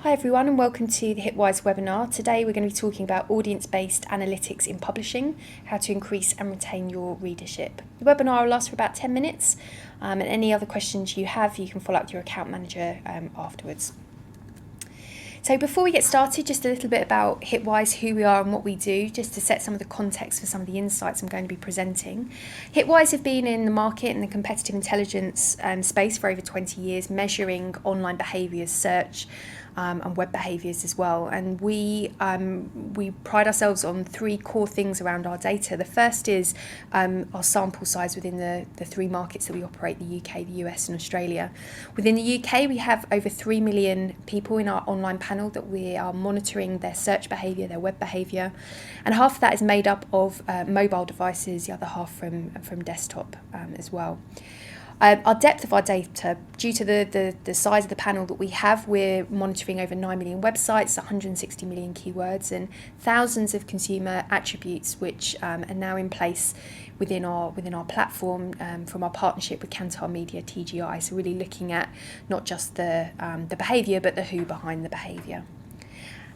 Hi everyone and welcome to the Hitwise webinar. Today we're going to be talking about audience-based analytics in publishing, how to increase and retain your readership. The webinar will last for about 10 minutes and any other questions you have you can follow up with your account manager afterwards. So before we get started, just a little bit about Hitwise, who we are and what we do, just to set some of the context for some of the insights I'm going to be presenting. Hitwise have been in the market in the competitive intelligence space for over 20 years, measuring online behaviours, search and web behaviours as well. And we pride ourselves on three core things around our data. The first is our sample size within the three markets that we operate, the UK, the US and Australia. Within the UK, we have over 3 million people in our online panel that we are monitoring their search behaviour, their web behaviour, and half of that is made up of mobile devices, the other half from desktop as well. Our depth of our data, due to the size of the panel that we have, we're monitoring over 9 million websites, 160 million keywords and thousands of consumer attributes which are now in place within our platform from our partnership with Kantar Media TGI. So really looking at not just the behaviour but the who behind the behaviour.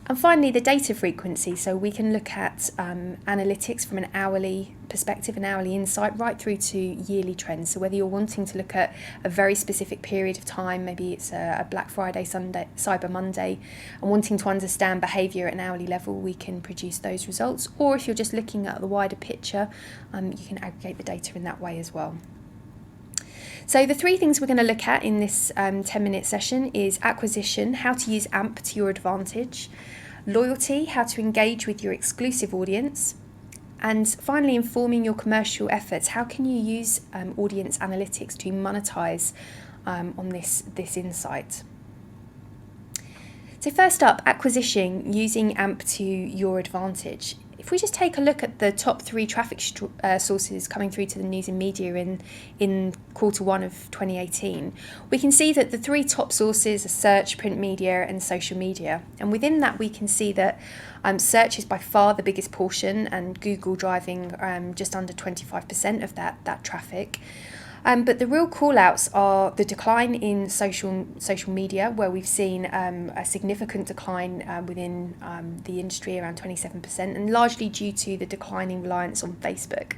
And finally, the data frequency. So we can look at analytics from an hourly perspective, an hourly insight, right through to yearly trends. So whether you're wanting to look at a very specific period of time, maybe it's a Black Friday, Sunday, Cyber Monday, and wanting to understand behaviour at an hourly level, we can produce those results. Or if you're just looking at the wider picture, you can aggregate the data in that way as well. So the three things we're going to look at in this 10-minute session is acquisition, how to use AMP to your advantage, loyalty, how to engage with your exclusive audience, and finally informing your commercial efforts. How can you use audience analytics to monetize on this insight? So first up, acquisition, using AMP to your advantage. If we just take a look at the top three traffic sources coming through to the news and media in Q1 of 2018, we can see that the three top sources are search, print media and social media. And within that we can see that search is by far the biggest portion, and Google driving just under 25% of that traffic. But the real call-outs are the decline in social media, where we've seen a significant decline within the industry, around 27%, and largely due to the declining reliance on Facebook.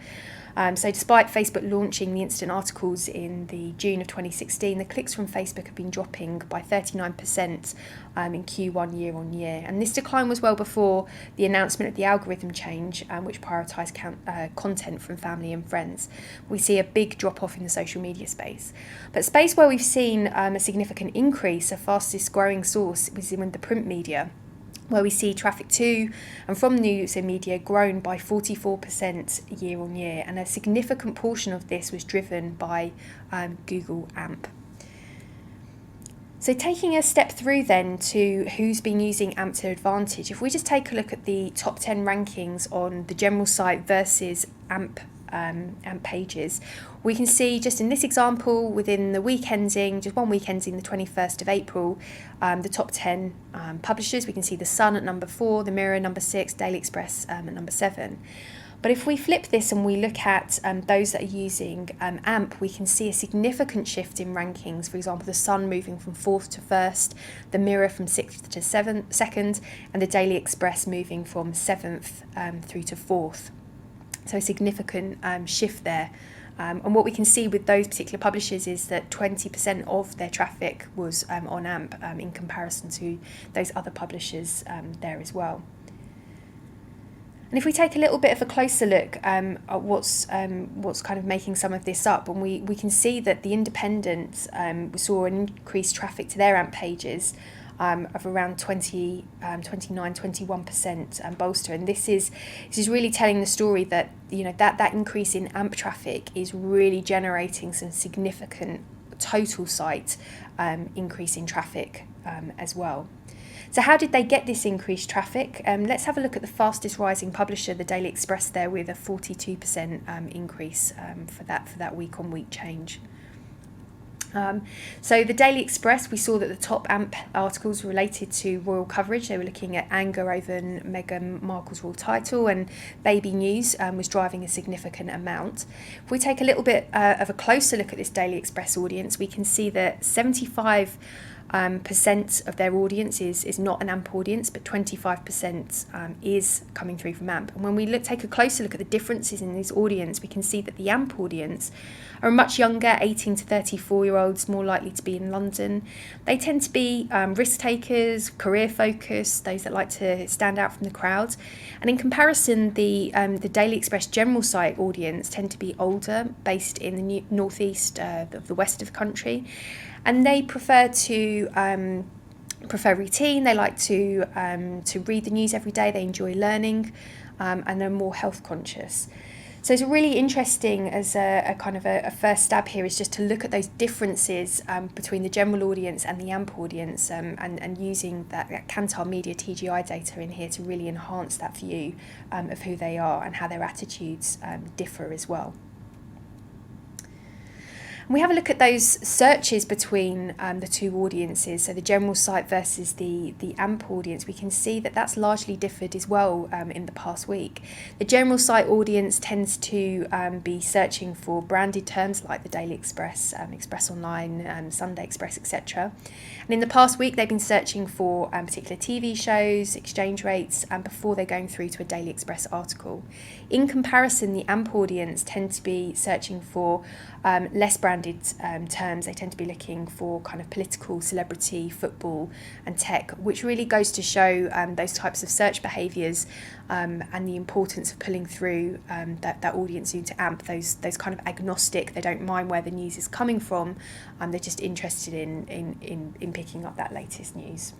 So despite Facebook launching the instant articles in the June of 2016, the clicks from Facebook have been dropping by 39% in Q1 year on year. And this decline was well before the announcement of the algorithm change, which prioritised content from family and friends. We see a big drop off in the social media space. But space where we've seen a significant increase, a fastest growing source, is in the print media, where we see traffic to and from news and media grown by 44% year on year, and a significant portion of this was driven by Google AMP. So taking a step through then to who's been using AMP to advantage, if we just take a look at the top 10 rankings on the general site versus AMP pages, we can see just in this example, within the week ending, just 1 week ending the 21st of April, the top 10 publishers, we can see The Sun at number 4, The Mirror number 6, Daily Express at number 7. But if we flip this and we look at those that are using AMP, we can see a significant shift in rankings. For example, The Sun moving from 4th to 1st, The Mirror from 6th to 2nd, and the Daily Express moving from 7th through to 4th. So a significant shift there. And what we can see with those particular publishers is that 20% of their traffic was on AMP in comparison to those other publishers there as well. And if we take a little bit of a closer look at what's kind of making some of this up, and we can see that the independents saw an increased traffic to their AMP pages of around 21% bolster, and this is really telling the story that that increase in AMP traffic is really generating some significant total site increase in traffic as well. So how did they get this increased traffic? Let's have a look at the fastest rising publisher, the Daily Express, there with a 42% increase for that week on week change. So the Daily Express, we saw that the top AMP articles related to royal coverage. They were looking at anger over Meghan Markle's royal title, and baby news was driving a significant amount. If we take a little bit of a closer look at this Daily Express audience, we can see that 75 percent of their audience is not an AMP audience, but 25% is coming through from AMP. And when we take a closer look at the differences in this audience, we can see that the AMP audience are much younger, 18 to 34-year-olds, more likely to be in London. They tend to be risk takers, career focused, those that like to stand out from the crowd. And in comparison, the Daily Express general site audience tend to be older, based in the northeast of the west of the country, and they prefer routine. They like to read the news every day. They enjoy learning, and they're more health conscious. So it's really interesting as a kind of a first stab here is just to look at those differences between the general audience and the AMP audience, and using that Kantar Media TGI data in here to really enhance that view of who they are and how their attitudes differ as well. And we have a look at those searches between the two audiences, so the general site versus the AMP audience. We can see that that's largely differed as well in the past week. The general site audience tends to be searching for branded terms like the Daily Express, Express Online, Sunday Express, etc. And in the past week, they've been searching for particular TV shows, exchange rates, before they're going through to a Daily Express article. In comparison, the AMP audience tend to be searching for less branded terms. They tend to be looking for kind of political, celebrity, football and tech, which really goes to show those types of search behaviours and the importance of pulling through that audience into AMP, those kind of agnostic, they don't mind where the news is coming from, they're just interested in picking up that latest news.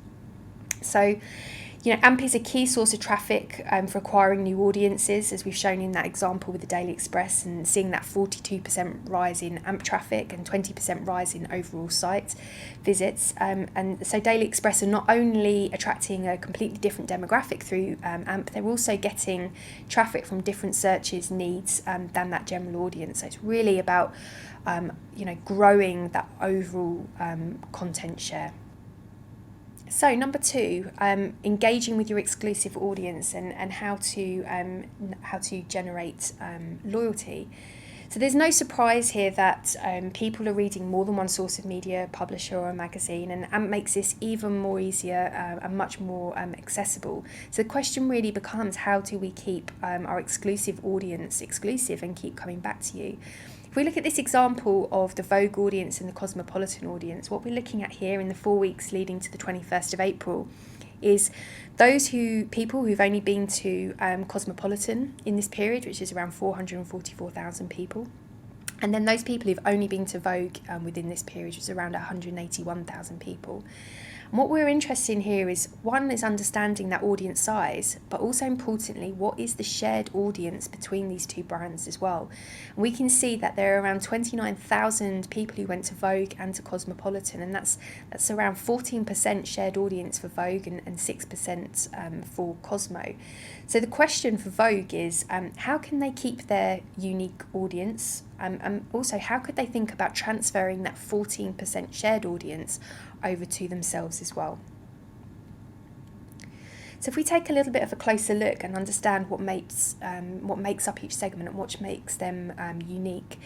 So, AMP is a key source of traffic for acquiring new audiences, as we've shown in that example with the Daily Express, and seeing that 42% rise in AMP traffic and 20% rise in overall site visits. And so Daily Express are not only attracting a completely different demographic through AMP, they're also getting traffic from different searches, needs than that general audience. So it's really about growing that overall content share. So number 2, engaging with your exclusive audience and how to generate loyalty. So there's no surprise here that people are reading more than one source of media, publisher or a magazine, and AMP makes this even more easier and much more accessible. So the question really becomes, how do we keep our exclusive audience exclusive and keep coming back to you? If we look at this example of the Vogue audience and the Cosmopolitan audience, what we're looking at here in the 4 weeks leading to the 21st of April is people who've only been to Cosmopolitan in this period, which is around 444,000 people. And then those people who've only been to Vogue within this period, which is around 181,000 people. And what we're interested in here is, one is understanding that audience size, but also importantly, what is the shared audience between these two brands as well. And we can see that there are around 29,000 people who went to Vogue and to Cosmopolitan, and that's around 14% shared audience for Vogue and 6% for Cosmo. So the question for Vogue is, how can they keep their unique audience? And also, how could they think about transferring that 14% shared audience over to themselves as well? So if we take a little bit of a closer look and understand what makes up each segment and what makes them unique.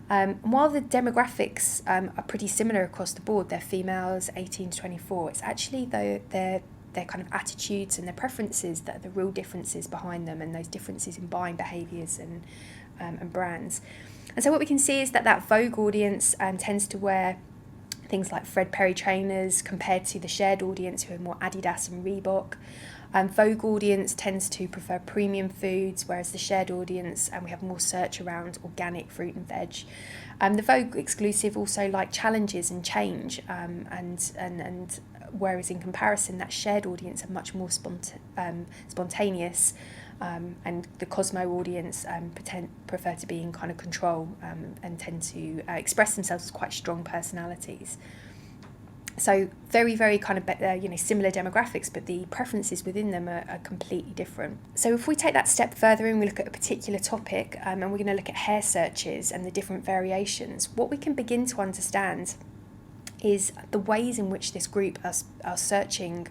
While the demographics are pretty similar across the board, they're females 18 to 24, it's actually their kind of attitudes and their preferences that are the real differences behind them, and those differences in buying behaviours and brands. And so what we can see is that Vogue audience tends to wear things like Fred Perry trainers compared to the shared audience who are more Adidas and Reebok. Vogue audience tends to prefer premium foods, whereas the shared audience, we have more search around organic fruit and veg. The Vogue exclusive also like challenges and change, and whereas in comparison that shared audience are much more spontaneous, and the Cosmo audience prefer to be in kind of control and tend to express themselves as quite strong personalities. So very, very kind of similar demographics, but the preferences within them are completely different. So if we take that step further and we look at a particular topic, and we're going to look at hair searches and the different variations, what we can begin to understand is the ways in which this group are searching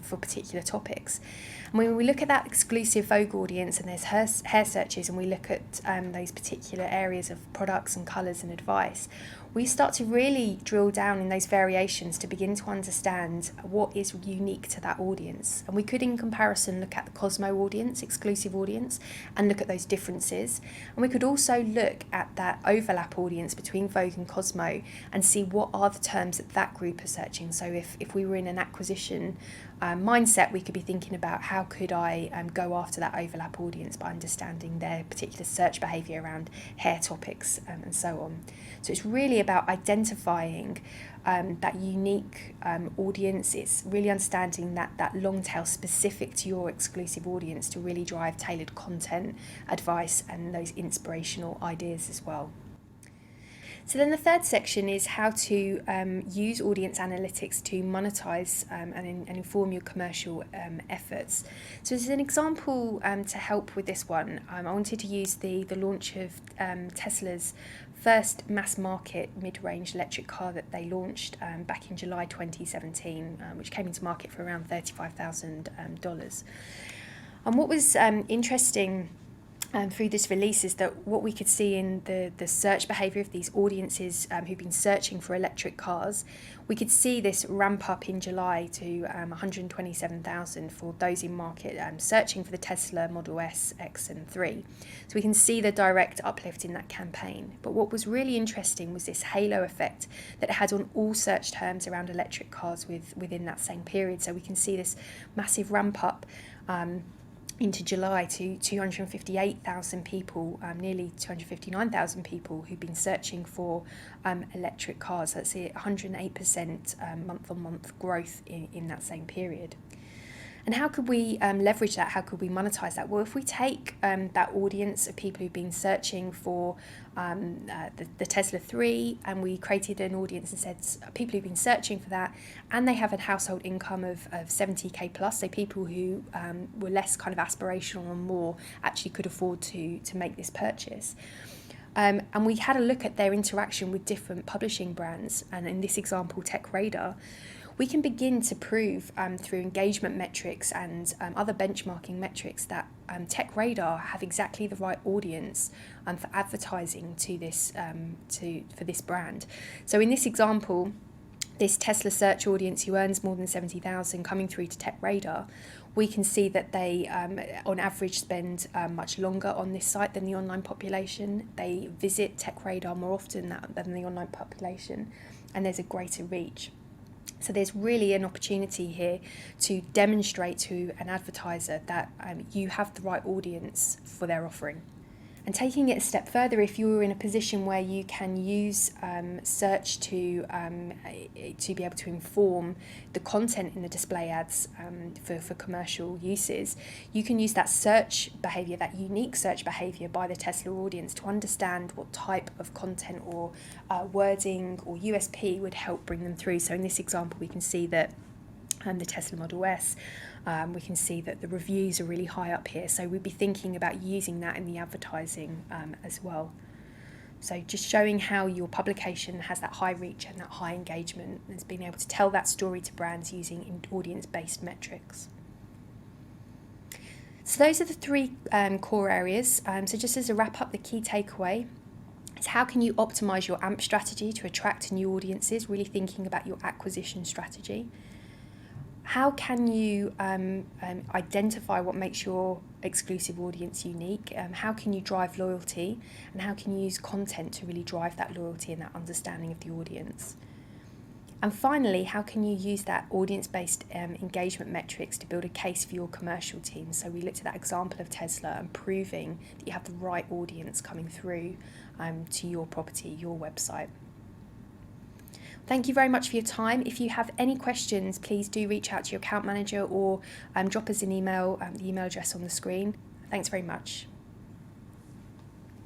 for particular topics. And when we look at that exclusive Vogue audience and there's hair searches, and we look at those particular areas of products and colours and advice, we start to really drill down in those variations to begin to understand what is unique to that audience. And we could, in comparison, look at the Cosmo audience, exclusive audience, and look at those differences. And we could also look at that overlap audience between Vogue and Cosmo and see what are the terms that that group are searching. So if we were in an acquisition mindset, we could be thinking about how could I go after that overlap audience by understanding their particular search behaviour around hair topics and so on. So it's really about identifying that unique audience. It's really understanding that long tail specific to your exclusive audience to really drive tailored content, advice, and those inspirational ideas as well. So then the third section is how to use audience analytics to monetize and inform your commercial efforts. So as an example to help with this one, I wanted to use the launch of Tesla's first mass market mid-range electric car that they launched back in July 2017, which came into market for around $35,000. And what was interesting through this release is that what we could see in the search behaviour of these audiences who've been searching for electric cars, we could see this ramp up in July to 127,000 for those in market searching for the Tesla Model S, X and 3. So we can see the direct uplift in that campaign. But what was really interesting was this halo effect that it had on all search terms around electric cars within that same period. So we can see this massive ramp up into July to 258,000 people, nearly 259,000 people who've been searching for electric cars. That's a 108% month-on-month growth in that same period. And how could we leverage that? How could we monetize that? Well, if we take that audience of people who've been searching for the Tesla 3 and we created an audience and said people who've been searching for that and they have a household income of 70k plus, so people who were less kind of aspirational and more actually could afford to make this purchase. And we had a look at their interaction with different publishing brands, and in this example, TechRadar, we can begin to prove through engagement metrics and other benchmarking metrics that TechRadar have exactly the right audience for advertising to this for this brand. So in this example, this Tesla search audience who earns more than 70,000 coming through to TechRadar, we can see that they on average spend much longer on this site than the online population. They visit TechRadar more often than the online population, and there's a greater reach. So there's really an opportunity here to demonstrate to an advertiser that you have the right audience for their offering. And taking it a step further, if you're in a position where you can use search to be able to inform the content in the display ads for commercial uses, you can use that search behaviour, that unique search behaviour by the Tesla audience to understand what type of content or wording or USP would help bring them through. So in this example, we can see that the Tesla Model S, we can see that the reviews are really high up here. So we'd be thinking about using that in the advertising as well. So just showing how your publication has that high reach and that high engagement, and being able to tell that story to brands using audience-based metrics. So those are the three core areas. So just as a wrap up, the key takeaway is how can you optimize your AMP strategy to attract new audiences, really thinking about your acquisition strategy. How can you identify what makes your exclusive audience unique? How can you drive loyalty? And how can you use content to really drive that loyalty and that understanding of the audience? And finally, how can you use that audience-based engagement metrics to build a case for your commercial team? So we looked at that example of Tesla and proving that you have the right audience coming through to your property, your website. Thank you very much for your time. If you have any questions, please do reach out to your account manager or drop us an email, the email address on the screen. Thanks very much.